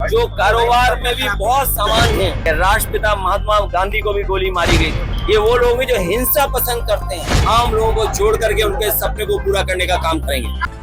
जो कारोबार में भी बहुत सामान है। राष्ट्रपिता महात्मा गांधी को भी गोली मारी गई। ये वो लोग हैं जो हिंसा पसंद करते हैं। आम लोगों को जोड़ करके उनके सपने को पूरा करने का काम करेंगे।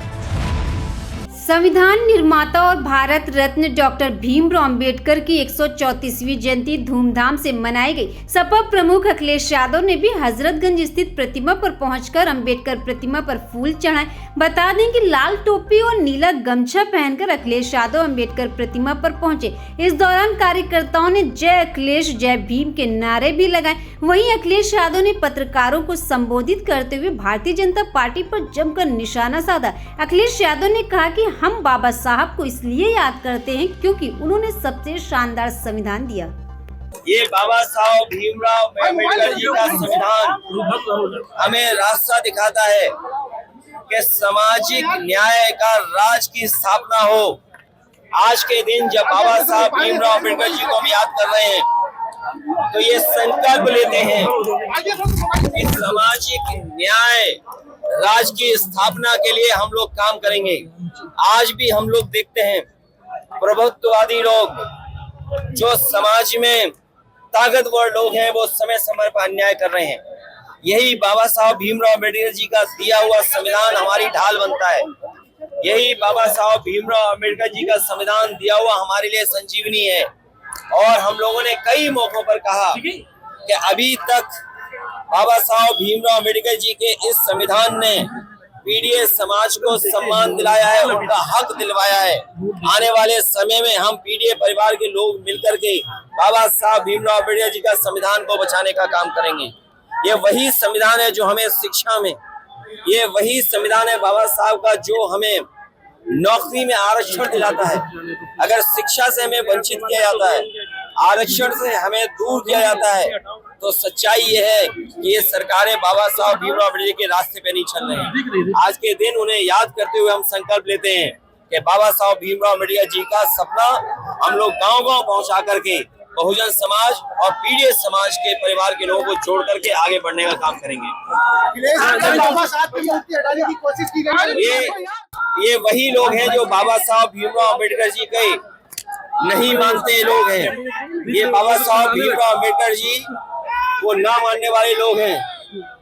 संविधान निर्माता और भारत रत्न डॉक्टर भीमराव अंबेडकर की 134वीं जयंती धूमधाम से मनाई गई। सपा प्रमुख अखिलेश यादव ने भी हजरतगंज स्थित प्रतिमा पर पहुंचकर अंबेडकर प्रतिमा पर फूल चढ़ाए। बता दें कि लाल टोपी और नीला गमछा पहनकर अखिलेश यादव अंबेडकर प्रतिमा पर पहुंचे। इस दौरान कार्यकर्ताओं ने जय अखिलेश जय भीम के नारे भी लगाए। वहीं अखिलेश यादव ने पत्रकारों को संबोधित करते हुए भारतीय जनता पार्टी पर जमकर निशाना साधा। अखिलेश यादव ने कहा कि हम बाबा साहब को इसलिए याद करते हैं क्योंकि उन्होंने सबसे शानदार संविधान दिया। ये बाबा साहब भीमराव अम्बेडकर जी का संविधान हमें रास्ता दिखाता है कि सामाजिक न्याय का राज की स्थापना हो। आज के दिन जब बाबा साहब भीमराव अम्बेडकर जी को हम याद कर रहे हैं तो ये संकल्प लेते हैं कि सामाजिक न्याय राज की स्थापना के लिए हम लोग काम करेंगे। आज भी हम लोग देखते हैं प्रभुत्ववादी लोग जो समाज में ताकतवर लोग हैं वो समय समय पर अन्याय कर रहे हैं। यही बाबा साहब भीमराव अम्बेडकर जी का दिया हुआ संविधान हमारी ढाल बनता है। यही बाबा साहब भीमराव अम्बेडकर जी का संविधान दिया हुआ हमारे लिए संजीवनी है। और हम लोगों ने कई मौकों पर कहा कि अभी तक बाबा साहब भीमराव अम्बेडकर जी के इस संविधान ने पीड़ित समाज को सम्मान दिलाया है, उनका हक दिलवाया है। आने वाले समय में हम पीड़ित परिवार के लोग मिलकर के बाबा साहब भीमराव अम्बेडकर जी का संविधान को बचाने का काम करेंगे। ये वही संविधान है जो हमें शिक्षा में, ये वही संविधान है बाबा साहब का जो हमें नौकरी में आरक्षण दिलाता है। अगर शिक्षा से हमें वंचित किया जाता है, आरक्षण से हमें दूर किया जाता है, तो सच्चाई ये है कि ये सरकारें बाबा साहब भीमराव अम्बेडकर के रास्ते पे नहीं चल रही हैं। आज के दिन उन्हें याद करते हुए हम संकल्प लेते हैं कि बाबा साहब भीमराव अम्बेडकर जी का सपना हम लोग गांव-गांव पहुंचा करके बहुजन समाज और पीड़ित समाज के परिवार के लोगों को जोड़ करके आगे बढ़ने का काम करेंगे। ये वही लोग हैं जो बाबा साहब भीमराव अम्बेडकर जी के नहीं मानते लोग हैं। ये बाबा साहब भीमराव अम्बेडकर जी वो ना मानने वाले लोग हैं।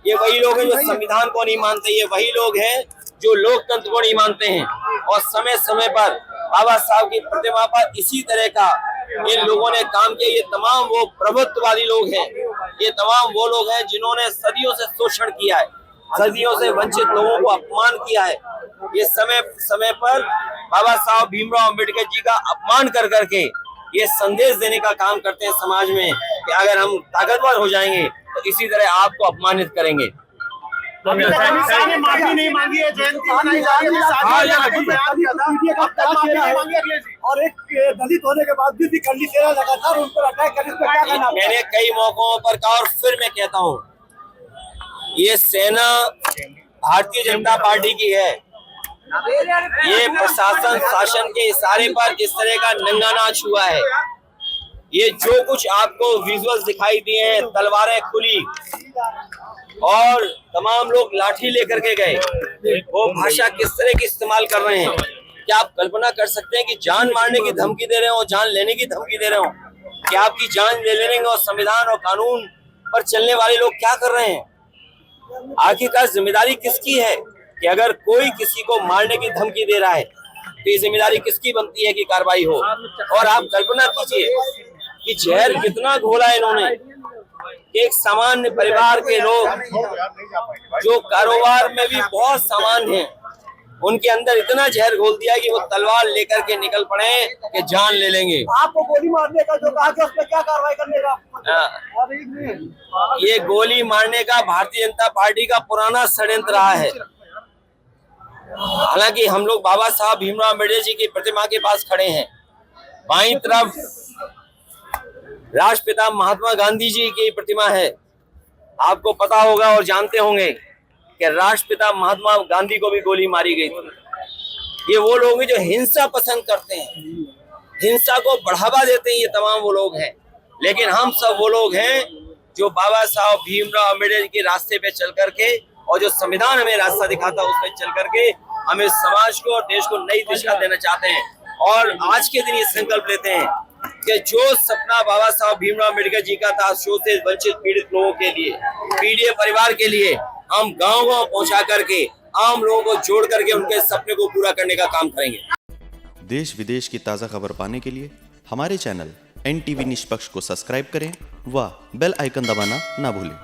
ये वही लोग हैं जो संविधान को नहीं मानते। ये वही लोग हैं जो लोकतंत्र को नहीं मानते हैं। और समय समय पर बाबा साहब की प्रतिमा पर इसी तरह का इन लोगों ने काम किया। ये तमाम वो प्रभुत्ववादी लोग हैं, ये तमाम वो लोग हैं जिन्होंने सदियों से शोषण किया है, सदियों से वंचित लोगों को अपमान किया है। ये समय समय पर बाबा साहब भीमराव अम्बेडकर जी का अपमान कर करके ये संदेश देने का काम करते हैं समाज में कि अगर हम ताकतवर हो जाएंगे तो इसी तरह आपको अपमानित करेंगे। और एक दलित होने के बाद भी कंडी सेना लगातार उन पर अटैक करने पर क्या कहना? मैंने कई मौकों पर कहा और फिर मैं कहता हूँ, ये सेना भारतीय जनता पार्टी की है। ये प्रशासन शासन के इशारे पर इस तरह का नंगा नाच हुआ है। ये जो कुछ आपको विजुअल्स दिखाई दिए हैं, तलवारें खुली और तमाम लोग लाठी लेकर के गए, वो भाषा किस तरह की इस्तेमाल कर रहे हैं। क्या आप कल्पना कर सकते हैं कि जान मारने की धमकी दे रहे हो, जान लेने की धमकी दे रहे हो? क्या आपकी जान ले लेंगे और संविधान और कानून पर चलने वाले लोग क्या कर रहे हैं? आखिरकार जिम्मेदारी किसकी है कि अगर कोई किसी को मारने की धमकी दे रहा है तो ये जिम्मेदारी किसकी बनती है कि कार्रवाई हो? और आप कल्पना कीजिए कि जहर कितना घोला है इन्होंने। एक सामान्य परिवार के लोग जो कारोबार में भी बहुत सामान्य हैं, उनके अंदर इतना जहर घोल दिया कि वो तलवार लेकर के निकल पड़े कि जान ले लेंगे। आपको गोली मारने का जो कहा कि उस पर क्या कार्रवाई करने का? ये गोली मारने का भारतीय जनता पार्टी का पुराना षड्यंत्र रहा है। हालांकि हम लोग बाबा साहब भीमराव अम्बेडकर जी की प्रतिमा के पास खड़े हैं। बाईं तरफ राष्ट्रपिता महात्मा गांधी जी की प्रतिमा है। आपको पता होगा और जानते होंगे कि राष्ट्रपिता महात्मा गांधी को भी गोली मारी गई थी। ये वो लोग हैं जो हिंसा पसंद करते हैं, हिंसा को बढ़ावा देते हैं। ये तमाम वो लोग हैं। लेकिन हम सब वो लोग हैं जो बाबा साहब भीमराव अम्बेडकर के रास्ते पे चल करके और जो संविधान हमें रास्ता दिखाता है उस पर चल करके हमें समाज को और देश को नई दिशा देना चाहते हैं। और आज के दिन ये संकल्प लेते हैं कि जो सपना बाबा साहब भीमराव अम्बेडकर जी का था, शोषित वंचित पीड़ित लोगों के लिए, पीड़ित परिवार के लिए, हम गांव-गांव पहुंचा करके आम लोगों को जोड़ करके उनके सपने को पूरा करने का काम करेंगे। देश विदेश की ताज़ा खबर पाने के लिए हमारे चैनल NTV निष्पक्ष को सब्सक्राइब करें व बेल आइकन दबाना ना भूलें।